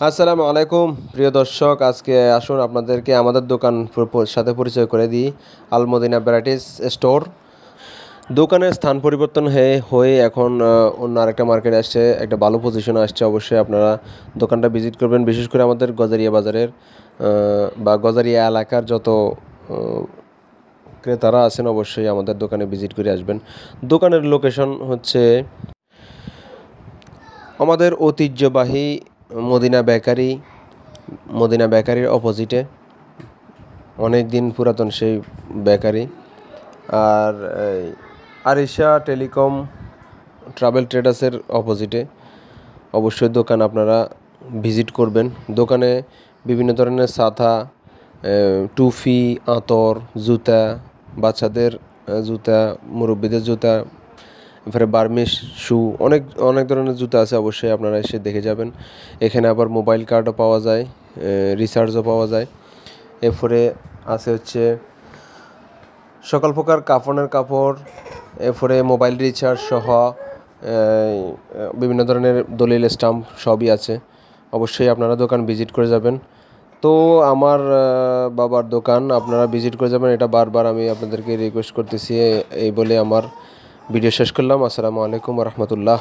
আসসালামু আলাইকুম প্রিয় দর্শক, আজকে আসুন আপনাদেরকে আমাদের দোকান সাথে পরিচয় করে দিই। আল মদিনা ভ্যারাইটিস স্টোর। দোকানের স্থান পরিবর্তন হয়ে এখন অন্য আরেকটা মার্কেটে আসছে, একটা ভালো পজিশনে আসছে। অবশ্যই আপনারা দোকানটা ভিজিট করবেন, বিশেষ করে আমাদের গজারিয়া বাজারের বা গজারিয়া এলাকার যত ক্রেতারা আছেন অবশ্যই আমাদের দোকানে ভিজিট করে আসবেন। দোকানের লোকেশন হচ্ছে আমাদের ঐতিহ্যবাহী মদিনা বেকারি, মদিনা বেকারির অপোজিটে, অনেক দিন পুরাতন সেই বেকারি। আর আরিশা টেলিকম ট্রাভেল ট্রেডার্সের অপোজিটে অবশ্যই দোকান আপনারা ভিজিট করবেন। দোকানে বিভিন্ন ধরনের ছাতা, টুপি, আতর, জুতা, বাচ্চাদের জুতা, মুরব্বীদের জুতা, এরপরে বার্মিস শু, অনেক অনেক ধরনের জুতা আছে। অবশ্যই আপনারা এসে দেখে যাবেন। এখানে আবার মোবাইল কার্ডও পাওয়া যায়, রিচার্জও পাওয়া যায়। এরপরে আছে হচ্ছে সকল প্রকার কাফনের কাপড়, এরপরে মোবাইল রিচার্জ সহ বিভিন্ন ধরনের দলিল স্টাম্প সবই আছে। অবশ্যই আপনারা দোকান ভিজিট করে যাবেন। তো আমার বাবার দোকান আপনারা ভিজিট করে যাবেন, এটা বারবার আমি আপনাদেরকে রিকোয়েস্ট করতেছি। এই বলে আমার ভিডিও শেষ করলাম। আসসালামু আলাইকুম রহমতুল্লাহ।